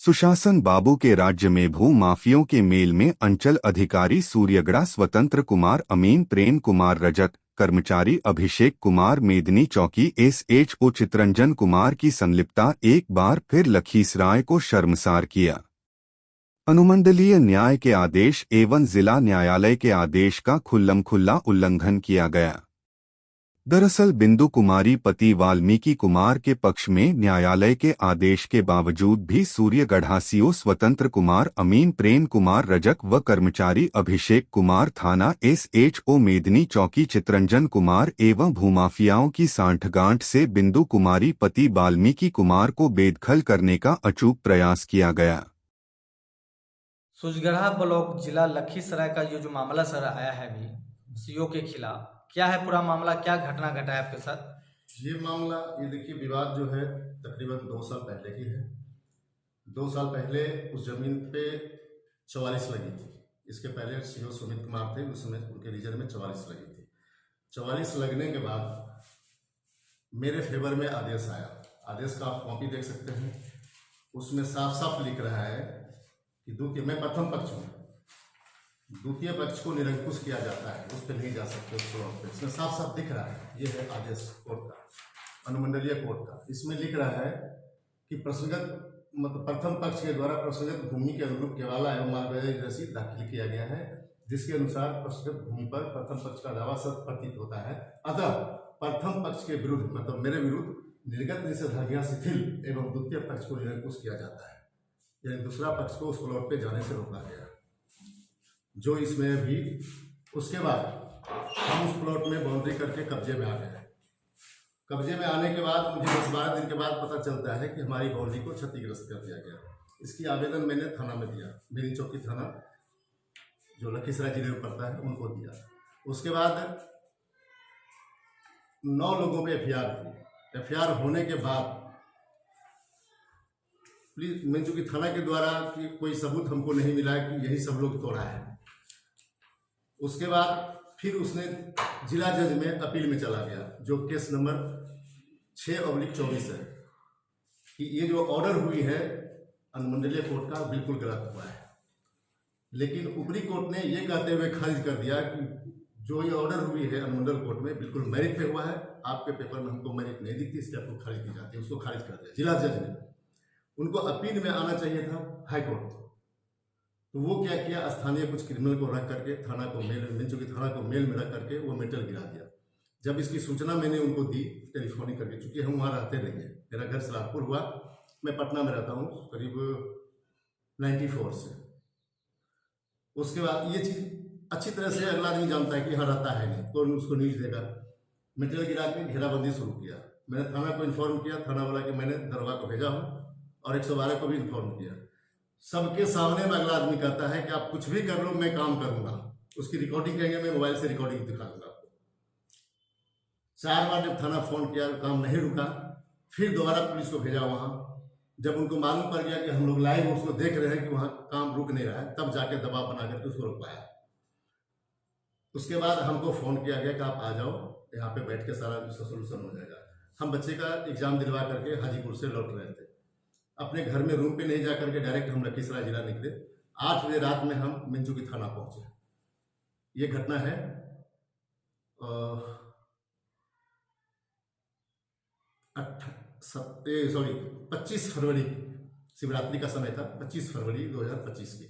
सुशासन बाबू के राज्य में भू माफियों के मेल में अंचल अधिकारी सूर्यगढ़ा स्वतंत्र कुमार अमीन प्रेम कुमार रजक कर्मचारी अभिषेक कुमार मेदनी चौकी SHO चितरंजन कुमार की संलिप्तता एक बार फिर लखीसराय को शर्मसार किया। अनुमंडलीय न्याय के आदेश एवं जिला न्यायालय के आदेश का खुल्लम-खुल्ला उल्लंघन किया गया। दरअसल बिंदु कुमारी पति वाल्मीकि कुमार के पक्ष में न्यायालय के आदेश के बावजूद भी सूर्यगढ़ा CO स्वतंत्र कुमार अमीन प्रेम कुमार रजक व कर्मचारी अभिषेक कुमार थाना SHO मेदनी चौकी चितरंजन कुमार एवं भूमाफियाओं की सांठगांठ से बिंदु कुमारी पति वाल्मीकि कुमार को बेदखल करने का अचूक प्रयास किया गया। सूर्यगढ़ा ब्लॉक जिला लखीसराय का ये जो मामला सर आया है अभी CO के खिलाफ, क्या है पूरा मामला, क्या घटना घटा है आपके साथ? ये मामला ये देखिए, विवाद जो है तकरीबन 2 साल पहले की है। 2 साल पहले उस जमीन पे 44 लगी थी। इसके पहले CO सुमित कुमार थे, उस समय उनके रीजन में 44 लगी थी। 44 लगने के बाद मेरे फेवर में आदेश आया। आदेश का आप कॉपी देख सकते हैं। उसमें साफ साफ लिख रहा है कि मैं प्रथम पक्ष हूँ, द्वितीय पक्ष को निरंकुश किया जाता है, उस पर नहीं जा सकते। इसमें साफ साफ दिख रहा है। ये है आदेश कोर्ट का, अनुमंडलीय कोर्ट का। इसमें लिख रहा है कि प्रसंगत मतलब प्रथम पक्ष के द्वारा प्रसंगत भूमि के अनुरूप केवाला एवं मार्गदर्शी रसीद दाखिल किया गया है, जिसके अनुसार प्रसंगत भूमि पर प्रथम पक्ष का दावा सत्य प्रतीत होता है। अतः प्रथम पक्ष के विरुद्ध मतलब मेरे विरुद्ध निर्गत निषेधाज्ञा शिथिल एवं द्वितीय पक्ष को निरंकुश किया जाता है, यानी दूसरा पक्ष को उस प्लॉट पे जाने से रोका गया, जो इसमें भी। उसके बाद हम उस प्लॉट में बाउंड्री करके कब्जे में आ गए। कब्जे में आने के बाद मुझे 10-12 दिन के बाद पता चलता है कि हमारी बाउंड्री को क्षतिग्रस्त कर दिया गया। इसकी आवेदन मैंने थाना में दिया, मेरी चौकी थाना जो लखीसराय जिले में पड़ता है उनको दिया। उसके बाद 9 लोगों पे FIR हुई। FIR होने के बाद प्लीज मैं चूँकि थाना के द्वारा कि कोई सबूत हमको नहीं मिला कि यही सब लोग तोड़ा है। उसके बाद फिर उसने जिला जज में अपील में चला गया, जो केस नंबर 6/24 है, कि ये जो ऑर्डर हुई है अनुमंडलीय कोर्ट का बिल्कुल गलत हुआ है। लेकिन ऊपरी कोर्ट ने ये कहते हुए खारिज कर दिया कि जो ये ऑर्डर हुई है अनुमंडल कोर्ट में बिल्कुल मेरिट पे हुआ है, आपके पेपर में हमको मेरिट नहीं दिखती, इसलिए आपको खारिज की जाती है। उसको खारिज कर दिया जिला जज ने। उनको अपील में आना चाहिए था हाई कोर्ट, तो वो क्या किया, स्थानीय कुछ क्रिमिनल को रख करके थाना को मेल में रख करके वो मेटल गिरा दिया। जब इसकी सूचना मैंने उनको दी टेलीफोनिक करके, चूंकि हम वहाँ रहते नहीं हैं, मेरा घर सलारपुर हुआ, मैं पटना में रहता हूँ करीब 94 से। उसके बाद ये चीज़ अच्छी तरह से अगला आदमी जानता है कि यहाँ रहता है नहीं, कौन उसको न्यूज़ देगा। मेटल गिरा के घेराबंदी शुरू किया। मैंने थाना को इन्फॉर्म किया, थाना वाला कि मैंने दरोगा को भेजा हूँ और 112 को भी इन्फॉर्म किया। सबके सामने में अगला आदमी कहता है कि आप कुछ भी कर लो, मैं काम करूंगा। उसकी रिकॉर्डिंग कहेंगे, मैं मोबाइल से रिकॉर्डिंग दिखा दूंगा आपको। 4 बार जब थाना फोन किया, काम नहीं रुका, फिर दोबारा पुलिस को भेजा वहां। जब उनको मालूम पड़ गया कि हम लोग लाइव उसको देख रहे हैं कि वहां काम रुक नहीं रहा है, तब जाके दबाव बना करके उसको रुकवाया। उसके बाद हमको फोन किया गया कि आप आ जाओ, यहाँ पे बैठ के सारा इसका सोल्यूशन हो जाएगा। हम बच्चे का एग्जाम दिलवा करके हाजीपुर से लौट रहे थे। अपने घर में रूम पे नहीं जा करके डायरेक्ट हम लखीसराय जिला निकले। 8 बजे रात में हम मिंचुकी थाना पहुंचे। ये घटना है 25 फरवरी, शिवरात्रि का समय था, 25 फरवरी 2025 की।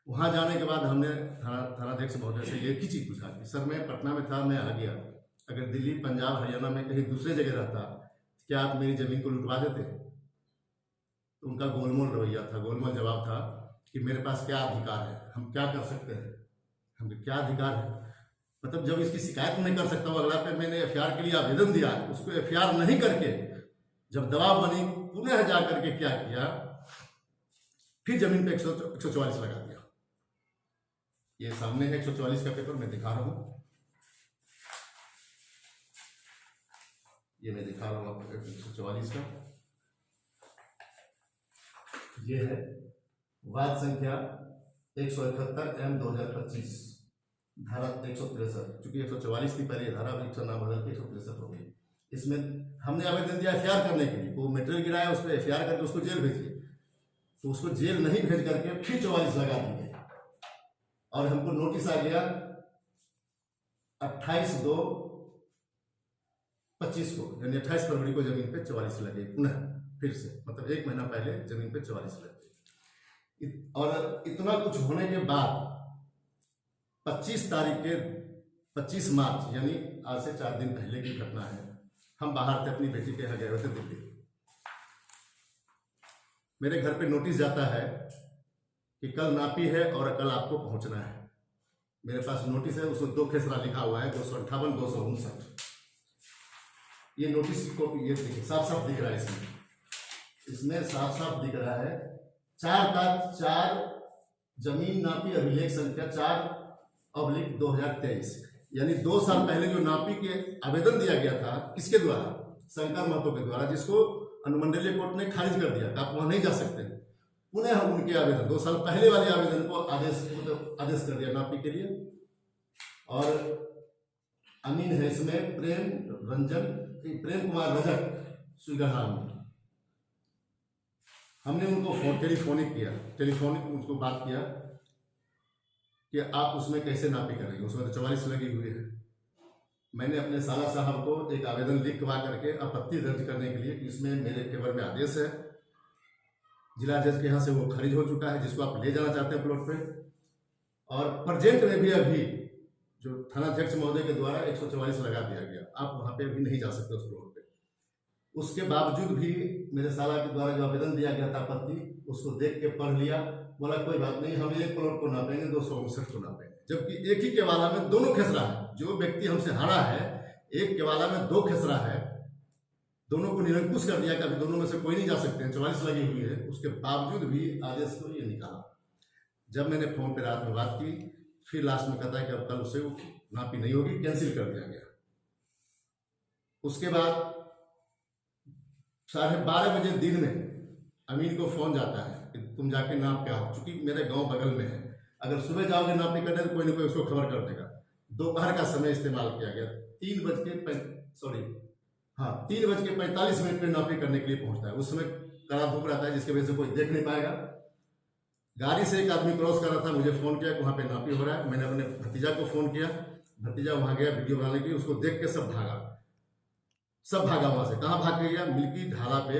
वहां जाने के बाद हमने थानाध्यक्ष महोदय से एक ही चीज पूछा कि सर मैं पटना में था, मैं आ गया, अगर दिल्ली, पंजाब, हरियाणा में कहीं दूसरे जगह रहता, क्या आप मेरी जमीन को लुटवा देते? तो उनका गोलमोल रवैया था, गोलमोल जवाब था कि मेरे पास क्या अधिकार है, हम क्या कर सकते हैं, हम क्या अधिकार है। मतलब जब इसकी शिकायत नहीं कर सकता हूँ अगला पे, मैंने FIR के लिए आवेदन दिया, उसको FIR नहीं करके जब दबाव बनी, पुनः जा करके क्या किया, फिर जमीन पे 144 लगा दिया। ये सामने है 144 का पेपर, मैं दिखा रहा हूँ, ये मैं दिखा रहा हूँ आपको 144 का। ये है वाद संख्या 171/2025, धारा 163, चूंकि 144 थी पहले धारा, अभी नाम बदल के 163 हो गई। इसमें हमने आवेदन दिया FIR करने के लिए, वो मेटेरियल गिराया, उस पर FIR करके उसको जेल भेजिए। तो उसको जेल नहीं भेज करके फिर 44 लगा दी गई और हमको नोटिस आ गया 28/2/25 को, यानी 28 फरवरी को जमीन पे 44 लगे पुनः फिर से, मतलब 1 महीना पहले जमीन पे 44 लगे। और इतना कुछ होने के बाद 25 मार्च यानी आज से 4 दिन पहले की घटना है, हम बाहर थे, अपनी बेटी के यहाँ गए हुए थे दिल्ली। मेरे घर पे नोटिस जाता है कि कल नापी है और कल आपको पहुंचना है। मेरे पास नोटिस है, उसमें 2 खेसरा लिखा हुआ है, 258 259। ये नोटिस की कॉपी ये देखिए, साफ साफ दिख रहा है इसमें साफ साफ दिख रहा है 4/4 जमीन नापी अभिलेख संख्या 4/2023, यानी 2 साल पहले जो नापी के आवेदन दिया गया था, किसके द्वारा? शंकर महतो के द्वारा, जिसको अनुमंडलीय कोर्ट ने खारिज कर दिया, आप वहां नहीं जा सकते। पुनः हम उनके आवेदन 2 साल पहले वाले आवेदन को आदेश कर दिया नापी के लिए। और अमीन है इसमें प्रेम कुमार रजक स्वीगर में। हमने उनको टेलीफोनिक उनको बात किया कि आप उसमें कैसे नापी करेंगे, उसमें तो 44 लगी हुई है। मैंने अपने साला साहब को एक आवेदन लिखवा करके आपत्ति दर्ज करने के लिए कि इसमें मेरे फेवर में आदेश है, जिला जज के यहाँ से वो खारिज हो चुका है, जिसको आप ले जाना चाहते हैं प्लॉट पे। और प्रेजेंट में भी अभी जो थानाध्यक्ष महोदय के द्वारा 144 लगा दिया गया, आप वहाँ पे अभी नहीं जा सकते उस प्लॉट पे। उसके बावजूद भी मेरे साला के द्वारा जो आवेदन दिया गया था आपत्ति, उसको देख के पढ़ लिया, बोला कोई बात नहीं, हम एक प्लॉट को नापेंगे, 259 को नापेंगे। जबकि एक ही केवाला में दोनों खेसरा है। जो व्यक्ति हमसे हारा है, एक केवाला में 2 खेसरा है, दोनों को निरंकुश कर दिया कि अभी दोनों में से कोई नहीं जा सकते हैं, 44 लगी हुई है। उसके बावजूद भी आदेश को ये निकाला। जब मैंने फोन पे रात में बात की, फिर लास्ट में कहता है कि अब कल उसे नापी नहीं होगी, कैंसिल कर दिया गया। उसके बाद 12:30 बजे दिन में अमीन को फोन जाता है कि तुम जाके नाप के आओ, चूंकि मेरे गांव बगल में है, अगर सुबह जाओगे नापी करने तो कोई ना कोई उसको खबर कर देगा। दोपहर का समय इस्तेमाल किया गया, 3:45 पे नापी करने के लिए पहुंचता है। उस समय कड़ा धूप रहता है, जिसकी वजह से कोई देख नहीं पाएगा। गाड़ी से एक आदमी क्रॉस कर रहा था, मुझे फोन किया कि वहाँ पे नापी हो रहा है। मैंने अपने भतीजा को फोन किया, भतीजा वहाँ गया वीडियो बनाने के लिए, उसको देख के सब भागा वहां से। कहाँ भाग गया? मिल्की ढाला पे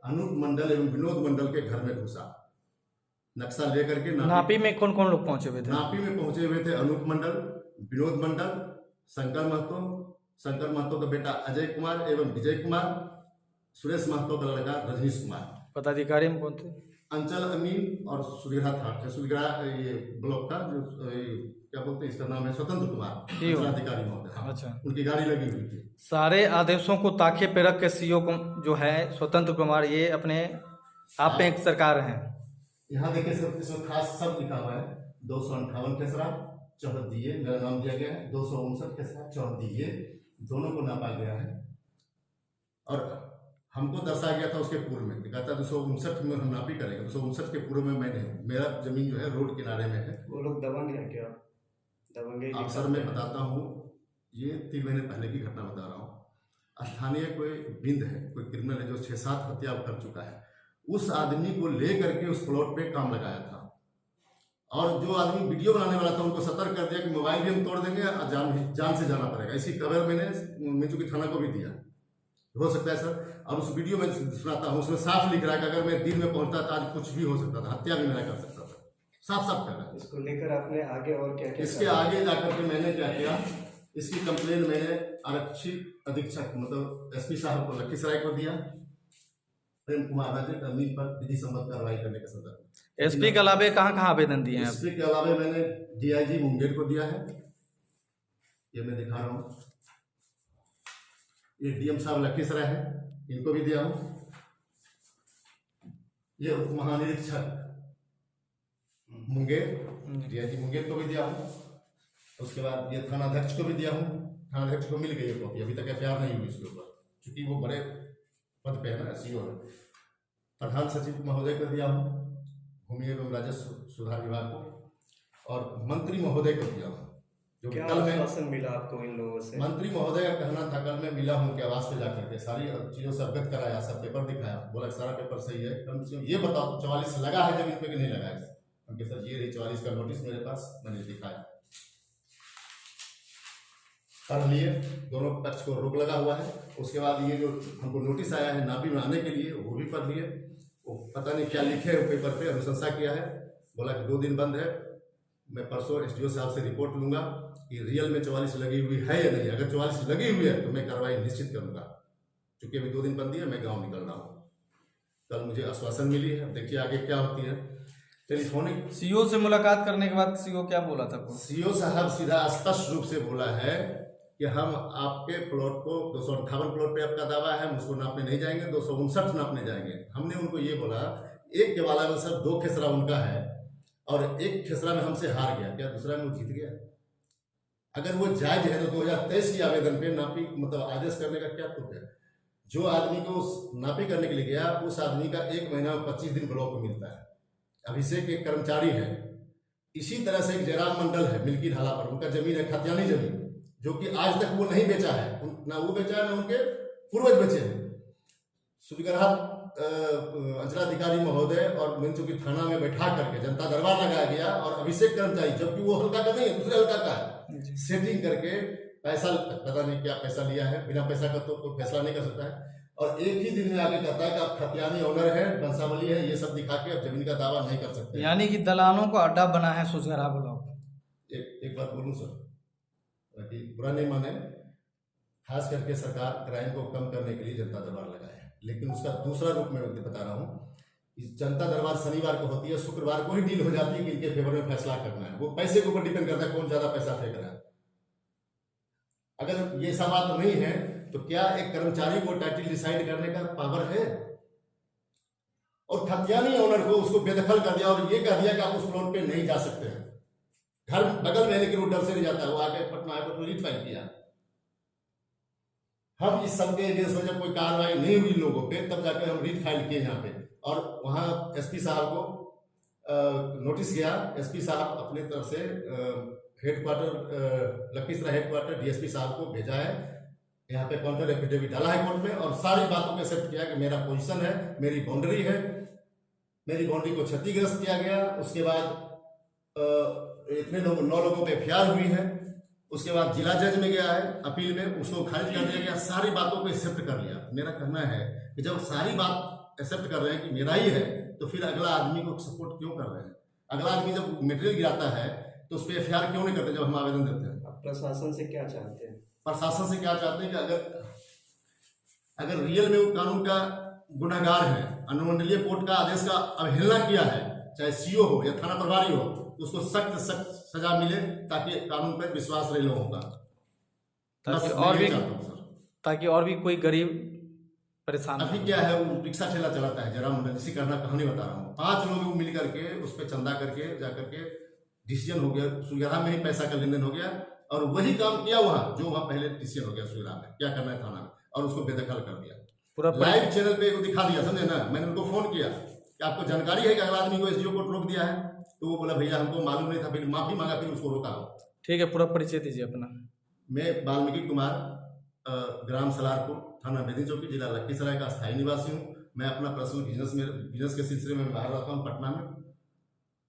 अनूप मंडल एवं विनोद मंडल के घर में घुसा, नक्शा लेकर के। नापी में कौन कौन लोग पहुंचे हुए थे? नापी में पहुंचे हुए थे अनूप मंडल, विनोद मंडल, शंकर महतो का बेटा अजय कुमार एवं विजय कुमार, सुरेश महतो का लड़का रजनीश कुमार। पदाधिकारी में कौन थे? अंचल अमीन और सुधीरा था, सुधीरा ये ब्लॉक का जो क्या बोलते हैं, इसका नाम है स्वतंत्र कुमार, जिलाधिकारी महोदय। अच्छा, उनकी गाड़ी लगी हुई थी। सारे आदेशों को ताके पे रख के सीओ को जो है स्वतंत्र कुमार, ये अपने आप में एक सरकार है। यहाँ देखिए सब इसमें खास सब लिखा हुआ है, 258 खेसरा 14 दिए, मेरा नाम दिया गया है, 259 खेसरा 14 दिए, दोनों को नापा गया है। और हमको दर्शाया गया था उसके पूर्व में, कहता 259 में हम नापी करेंगे, 259 के पूर्व में मैं नहीं हूँ, मेरा जमीन जो है रोड किनारे में है। वो लोग दबंग है क्या? दबंगे आप सर मैं बताता हूँ, ये 3 महीने पहले की घटना बता रहा हूँ। स्थानीय कोई बिंद है, कोई क्रिमिनल है जो 6-7 हत्या कर चुका है, उस आदमी को ले करके उस प्लॉट पे काम लगाया था। और जो आदमी वीडियो बनाने वाला था उनको सतर्क कर दिया कि मोबाइल भी हम तोड़ देंगे और जान से जाना पड़ेगा। इसी खबर मैंने चूंकि थाना को भी दिया, हो सकता है सर। और उस वीडियो में सुनाता हूँ, उसमें साफ लिख रहा है कि अगर मैं दिन में पहुंचता था आज कुछ भी हो सकता था, हत्या भी मैं कर सकता था, साफ कर रहा है। इसको लेकर आपने आगे और क्या क्या? इसके आगे जाकर के मैंने क्या किया, इसकी कंप्लेन मैंने आरक्षी अधीक्षक मतलब एसपी साहब को लखीसराय को दिया, प्रेम कुमार राजक अमीन पर विधि सम्मत कार्रवाई करने के संदर्भ में। एसपी के अलावे कहाँ कहाँ आवेदन दिए हैं? एसपी के अलावे मैंने डीआईजी मुंगेर को दिया है, ये मैं दिखा रहा हूँ। ये डीएम साहब लखीसराय है, इनको भी दिया हूँ। ये उप महानिरीक्षक मुंगेर, डीआईजी मुंगेर को भी दिया हूँ। उसके बाद ये थानाध्यक्ष को भी दिया हूँ, थानाध्यक्ष को मिल गई है कॉपी, अभी तक एफआईआर नहीं हुई इसके ऊपर, क्योंकि वो बड़े पद पे है ना, सीओ है। प्रधान सचिव महोदय को दिया हूँ, भूमि एवं राजस्व सुधार विभाग को, और मंत्री महोदय को दिया हूँ। जो कि क्या कल में आश्वासन मिला आपको इन लोगों से? मंत्री महोदय का कहना था, कल मैं मिला हूँ उनके आवास पे जाकर के सारी चीजों से अवगत कराया, सब पेपर दिखाया, बोला सारा पेपर सही है, कम से कम ये बताओ 44 लगा है जमीन पे कि नहीं लगा है। उनके सर ये रही 44 का नोटिस मेरे पास, मैंने दिखाया, पढ़ लिए, दोनों पक्ष को रोक लगा हुआ है। उसके बाद ये जो हमको नोटिस आया है नापी में आने के लिए, वो भी पढ़ लिए, वो पता नहीं क्या लिखे है पेपर पे, अनुशंसा किया है, बोला कि 2 दिन बंद है, मैं परसों एसडीओ साहब से रिपोर्ट लूंगा कि रियल में 44 लगी हुई है या नहीं। अगर 44 लगी हुई है तो मैं कार्रवाई निश्चित करूंगा, क्योंकि अभी 2 दिन बंदी है, मैं गाँव निकल रहा हूँ। कल मुझे आश्वासन मिली है, देखिए आगे क्या होती है। टेलीफोनिक सीओ से मुलाकात करने के बाद सीओ क्या बोला था आपको? सीओ साहब सीधा स्पष्ट रूप से बोला है कि हम आपके प्लॉट को 258 प्लॉट पे आपका दावा है, हम उसको नापने नहीं जाएंगे, 259 नापने जाएंगे। हमने उनको ये बोला, एक केवाला में सर 2 खेसरा उनका है और 1 खेसरा में हमसे हार गया, क्या दूसरा में वो जीत गया? अगर वो जायज है तो 2023 के आवेदन पे नापी मतलब आदेश करने का क्या तुक है? जो आदमी को नापी करने के लिए गया, उस आदमी का 1 महीना में 25 दिन ब्लॉक में मिलता है। अभिषेक एक कर्मचारी है, इसी तरह से एक जयराम मंडल है मिल्की ढाला पर, उनका जमीन है खतियानी जमीन, जो कि आज तक वो नहीं बेचा है, ना वो बेचा है ना उनके पूर्वज बेचे हैं। सुविग्रह अंचलाधिकारी महोदय और मैं चूंकि थाना में बैठा करके जनता दरबार लगाया गया, और अभिषेक कर्मचारी, जबकि वो हल्का का नहीं है, दूसरे हल्का का है, सेटिंग करके पैसा, पता नहीं क्या पैसा लिया है, बिना पैसा का तो कोई फैसला नहीं कर सकता है। और एक ही दिन में आके कहता है कि आप खतियानी ओनर है, बंसावली है, ये सब दिखा के अब जमीन का दावा नहीं कर सकते। यानी कि दलालों का अड्डा बना है सुजगरा ब्लॉक। एक बात बोलूं सर, ताकि बुरा नहीं माने, खास करके सरकार क्राइम को कम करने के लिए जनता दरबार लगाए है, लेकिन उसका दूसरा रूप मैं बता रहा हूँ। जनता दरबार शनिवार को होती है, शुक्रवार को ही डील हो जाती है कि इनके फेवर में फैसला करना है। वो पैसे के ऊपर डिपेंड करता है कौन ज्यादा पैसा फेंक रहा है। अगर ये सब बात नहीं है तो क्या एक कर्मचारी को टाइटल डिसाइड करने का पावर है? और खतियानी ओनर को उसको बेदखल कर दिया और ये कह दिया कि आप उस प्लॉट पे नहीं जा सकते हैं। घर बगल में, लेकिन वो डर से नहीं जाता है, वो आके पटना हाईकोर्ट में रिट फाइल किया। हम इस सब के अगेंस्ट में जब कोई कार्रवाई नहीं हुई लोगों पे, तब जाकर हम रिट फाइल किए यहाँ पे, और वहाँ एसपी साहब को नोटिस गया। एसपी साहब अपने तरफ से हेडक्वार्टर लखीसराय हेडक्वार्टर डीएसपी साहब को भेजा है, यहाँ पे काउंटर एफिडेविट डाला है कोर्ट में, और सारी बातों को एक्सेप्ट किया कि मेरा पोजीशन है, मेरी बाउंड्री है, मेरी बाउंड्री को क्षतिग्रस्त किया गया। उसके बाद इतने लोग 9 लोगों पे एफआईआर हुई है। उसके बाद जिला जज में गया है अपील में, उसको खारिज कर दिया गया। सारी बातों को एक्सेप्ट कर लिया। मेरा कहना है कि जब सारी बात एक्सेप्ट कर रहे हैं कि मेरा ही है, तो फिर अगला आदमी को सपोर्ट क्यों कर रहे हैं? अगला आदमी जब मटेरियल गिराता है तो उस पर एफआईआर क्यों नहीं करते जब हम आवेदन देते हैं? आप प्रशासन से क्या चाहते हैं? प्रशासन से क्या चाहते हैं कि अगर रियल में वो कानून का गुनाहगार है, अनुमंडलीय कोर्ट का आदेश का अवहेलना किया है, चाहे सीओ हो या थाना प्रभारी हो, तो उसको सख्त सख्त सजा मिले, ताकि कानून पर विश्वास रहे लोगों का। ताकि और भी कोई गरीब परेशान। अभी क्या है, वो रिक्शा ठेला चलाता है जयराम मंडल, इसी करना कहानी बता रहा हूँ। 5 लोग मिल करके उस पर चंदा करके जाकर के डिसीजन हो गया, सुविधा में ही पैसा का लेन देन हो गया, और वही काम किया वहाँ जो वहाँ पहले डिसीजन हो गया सुविधा में क्या करना है थाना में, और उसको बेदखल कर दिया। पूरा लाइव चैनल पे दिखा दिया, समझे ना। मैंने उनको फोन किया कि आपको जानकारी है कि अगला आदमी को एसडीओ कोर्ट रोक दिया है? तो वो बोला भैया हमको मालूम नहीं था, फिर माफी मांगा, फिर उसको रोका। ठीक है, पूरा परिचय दीजिए अपना। मैं वाल्मीकि कुमार, ग्राम सलारपुर, थाना बेदी चौकी, जिला लखीसराय का स्थायी निवासी हूँ। मैं अपना पर्सनल बिजनेस के सिलसिले में बाहर रहता हूँ पटना में।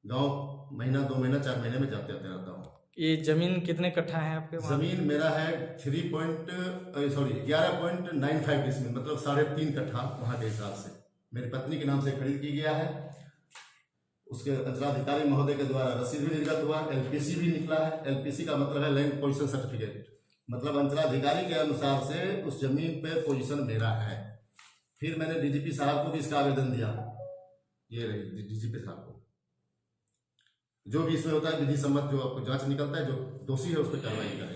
गाँव महीना 2 महीना 4 महीने में जाते आते रहता हूँ। ये जमीन कितने कट्ठा है आपके? जमीन मेरा है 11.95 डिसमिल, मतलब 3.5 कट्ठा वहाँ के हिसाब से मेरी पत्नी के नाम से खरीद की गया है। उसके अंचलाधिकारी महोदय के द्वारा रसीद भी निर्गत हुआ, एलपीसी भी निकला है। एलपीसी का मतलब है लैंड पोजीशन सर्टिफिकेट, मतलब अंचलाधिकारी के अनुसार से उस जमीन पे पोजीशन मेरा है। फिर मैंने डीजीपी साहब को भी इसका आवेदन दिया, ये रही डीजीपी साहब को। जो भी इसमें होता है विधि सम्मत, जो आपको जांच निकलता है, जो दोषी है उस पर कार्रवाई करें।